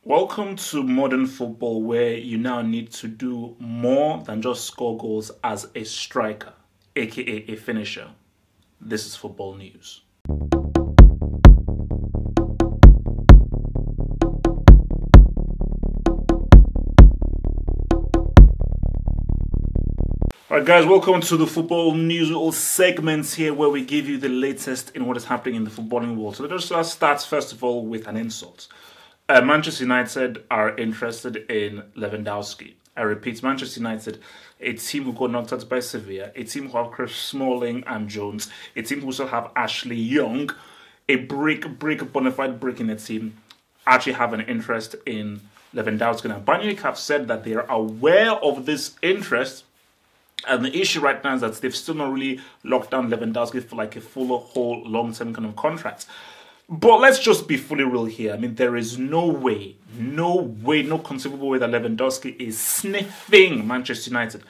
Welcome to modern football where you now need to do more than just score goals as a striker, aka a finisher. This is football news. Alright guys, welcome to the football news little segments here where we give you the latest in what is happening in the footballing world. So let's start first of all with an insult. Manchester United are interested in Lewandowski. I repeat, Manchester United, a team who got knocked out by Sevilla, a team who have Chris Smalling and Jones, a team who still have Ashley Young, a bona fide brick in the team, actually have an interest in Lewandowski. Now, Bayern have said that they are aware of this interest, and the issue right now is that they've still not really locked down Lewandowski for like a full, whole, long-term kind of contract. But let's just be fully real here. I mean, there is no conceivable way that Lewandowski is sniffing Manchester United.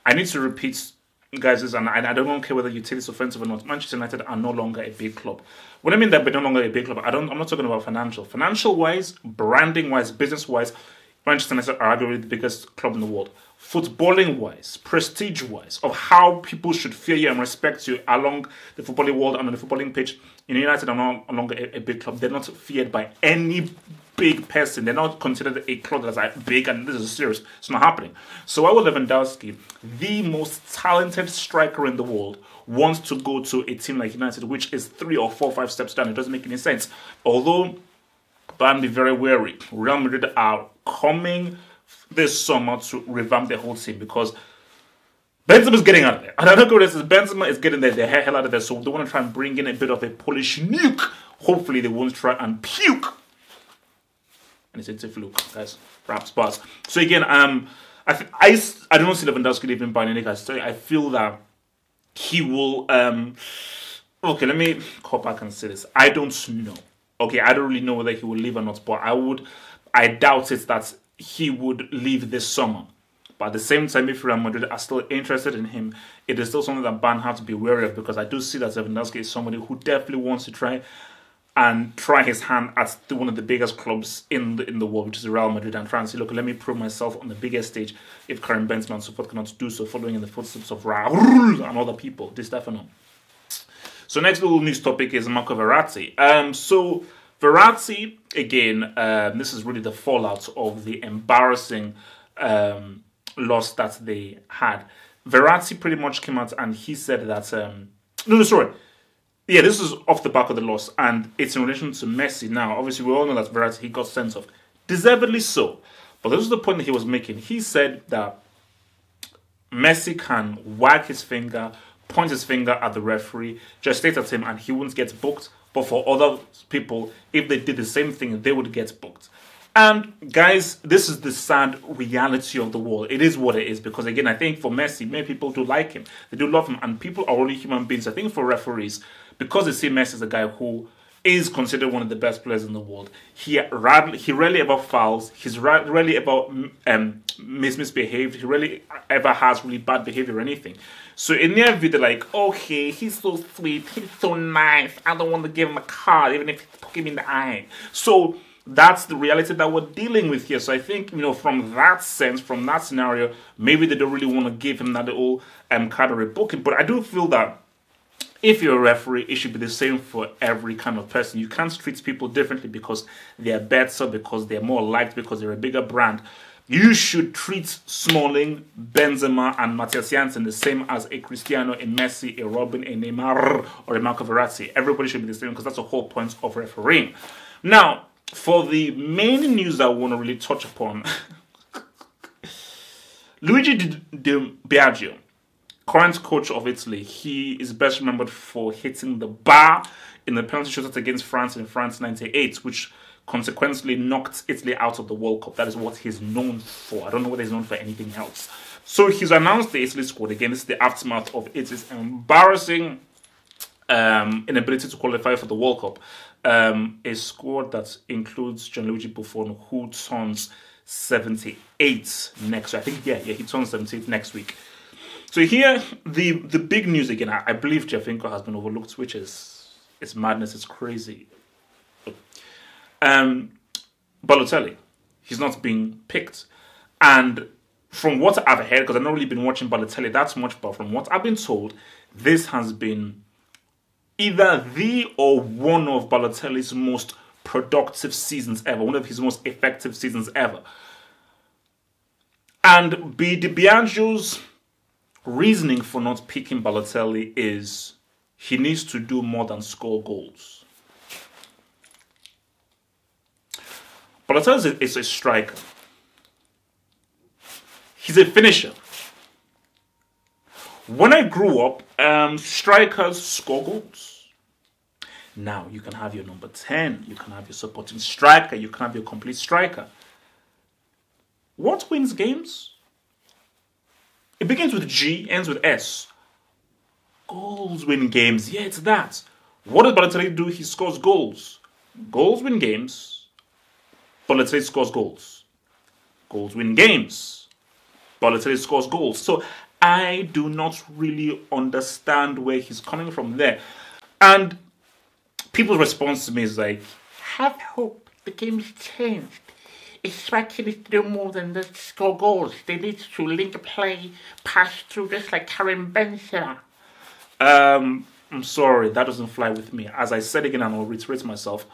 I need to repeat, guys, and I don't care whether you take this offensive or not. Manchester United are no longer a big club. When I mean that we're no longer a big club, I'm not talking about financial-wise, branding-wise, business-wise. Manchester United are arguably the biggest club in the world. Footballing-wise, prestige-wise, of how people should fear you and respect you along the footballing world and on the footballing pitch, United are no longer a big club. They're not feared by any big person. They're not considered a club that's like big, and this is serious. It's not happening. So why would Lewandowski, the most talented striker in the world, wants to go to a team like United, which is 3 or 4 or 5 steps down? It doesn't make any sense. Although, be very wary. Real Madrid are coming this summer to revamp their whole team because Benzema is getting out of there. And I don't know what this is. Benzema is getting the hell out of there. So they want to try and bring in a bit of a Polish nuke. Hopefully they won't try and puke. And it's a fluke, guys. Perhaps buzz. So again, I don't see Lewandowski leaving Bayern Munich. I feel that he will. Okay, let me go back and say this. I don't know. Okay, I don't really know whether he will leave or not, but I doubt it that he would leave this summer. But at the same time, if Real Madrid are still interested in him, it is still something that Bayern have to be wary of, because I do see that Lewandowski is somebody who definitely wants to try his hand at one of the biggest clubs in the world, which is Real Madrid, and try and say, look, let me prove myself on the biggest stage if Karim Benzema and so forth cannot do so, following in the footsteps of Raul and other people. Di Stefano. So next little news topic is Marco Veratti. So Veratti, again, this is really the fallout of the embarrassing loss that they had. Veratti pretty much came out and he said that... this is off the back of the loss, and it's in relation to Messi. Now, obviously, we all know that Veratti, he got sent off. Deservedly so. But this is the point that he was making. He said that Messi can wag his finger, point his finger at the referee, just state at him, and he won't get booked. But for other people, if they did the same thing, they would get booked. And guys, this is the sad reality of the world. It is what it is, because again, I think for Messi, many people do like him. They do love him, and people are only human beings. I think for referees, because they see Messi as a guy who is considered one of the best players in the world, he rarely ever fouls. He's rarely ever misbehaved. He rarely ever has really bad behavior or anything. So in their view, they're like, okay, he's so sweet, he's so nice, I don't want to give him a card, even if he poke him in the eye. So that's the reality that we're dealing with here. So I think, from that sense, from that scenario, maybe they don't really want to give him that little card or rebuke him. But I do feel that if you're a referee, it should be the same for every kind of person. You can't treat people differently because they're better, because they're more liked, because they're a bigger brand. You should treat Smalling, Benzema, and Matthias Janssen the same as a Cristiano, a Messi, a Robin, a Neymar, or a Marco Verratti. Everybody should be the same, because that's the whole point of refereeing. Now, for the main news that I want to really touch upon, Luigi Di Biagio, current coach of Italy, he is best remembered for hitting the bar in the penalty shootout against France in France 98, which consequently knocked Italy out of the World Cup. That is what he's known for. I don't know whether he's known for anything else. So he's announced the Italy squad. Again, this is the aftermath of Italy's embarrassing inability to qualify for the World Cup. A squad that includes Gianluigi Buffon, who turns 78 next week. I think, he turns 78 next week. So here, the big news again, I believe Jefinko has been overlooked, which is madness, it's crazy. Balotelli. he's not being picked. And from what I've heard, because I've not really been watching Balotelli that much, but from what I've been told, this has been either the or one of Balotelli's most productive seasons ever, one of his most effective seasons ever. And Di Biagio's reasoning for not picking Balotelli is he needs to do more than score goals. Balotelli is a striker. He's a finisher. When I grew up, strikers score goals. Now, you can have your number 10, you can have your supporting striker, you can have your complete striker. What wins games? It begins with G, ends with S. Goals win games. Yeah, it's that. What does Balotelli do? He scores goals. Goals win games. Balotelli scores goals. Goals win games. Balotelli scores goals. So I do not really understand where he's coming from there. And people's response to me is like, have hope. The game's changed. It's striking needs to do more than just score goals. They need to link play, pass through, just like Karim Benzema. I'm sorry, that doesn't fly with me. As I said again, and I'll reiterate myself,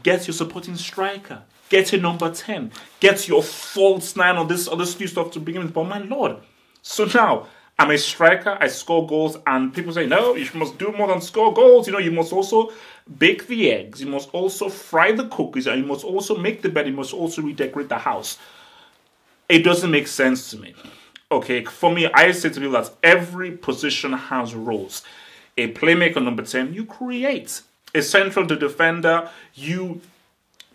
get your supporting striker. Get your number 10. Get your false 9 or this other new stuff to begin with. But my lord. So now, I'm a striker, I score goals, and people say, no, you must do more than score goals. You know, you must also bake the eggs. You must also fry the cookies, and you must also make the bed. You must also redecorate the house. It doesn't make sense to me. Okay, for me, I say to people that every position has roles. A playmaker, number 10, you create. A central defender, you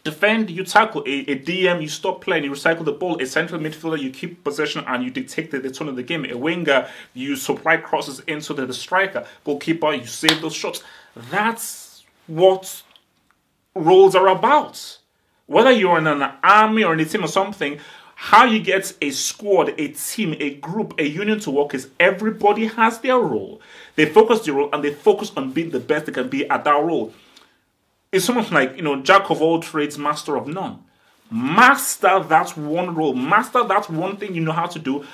defend, you tackle. A DM, you stop playing, you recycle the ball. A central midfielder, you keep possession and you dictate the tone of the game. A winger, you supply crosses into the striker. Goalkeeper, you save those shots. That's what roles are about. Whether you're in an army or in a team or something, how you get a squad, a team, a group, a union to work is everybody has their role. They focus their role and they focus on being the best they can be at that role. It's almost like, jack of all trades, master of none. Master that one role. Master that one thing you know how to do,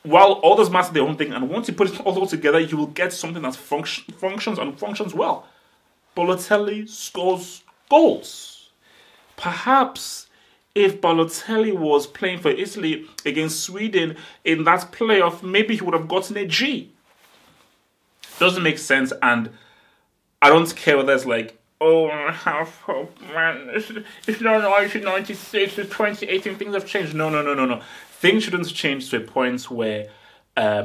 while others master their own thing. And once you put it all together, you will get something that functions and functions well. Balotelli scores goals. Perhaps if Balotelli was playing for Italy against Sweden in that playoff, maybe he would have gotten a G. Doesn't make sense, and I don't care whether it's like, oh, I have hope, man. It's not 1996, it's 2018, things have changed. No. Things shouldn't change to a point where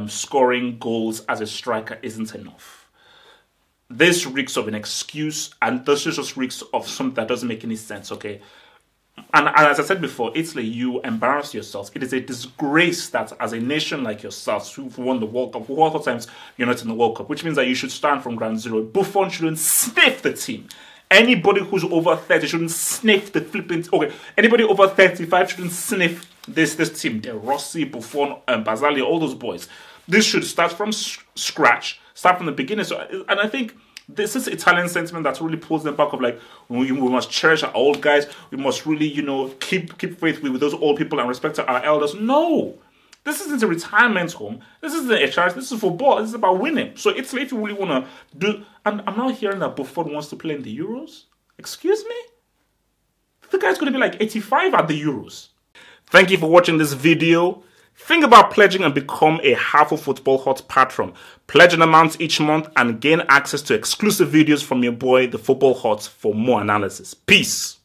scoring goals as a striker isn't enough. This reeks of an excuse, and this just reeks of something that doesn't make any sense, okay? And as I said before, Italy, you embarrass yourselves. It is a disgrace that as a nation like yourselves, who've won the World Cup, multiple times you're not in the World Cup, which means that you should start from ground zero. Buffon shouldn't sniff the team. Anybody who's over 30 shouldn't sniff the flipping... Okay, anybody over 35 shouldn't sniff this team. De Rossi, Buffon, Basali, all those boys. This should start from scratch, start from the beginning. And I think this is Italian sentiment that really pulls them back of like, we must cherish our old guys. We must really, keep faith with those old people and respect our elders. No. This isn't a retirement home. This isn't a church. This is football. This is about winning. So Italy, if you really want to do... And I'm now hearing that Buffon wants to play in the Euros. Excuse me? The guy's going to be like 85 at the Euros. Thank you for watching this video. Think about pledging and become a Half of Football Hot patron. Pledge an amount each month and gain access to exclusive videos from your boy, the Football Hot, for more analysis. Peace.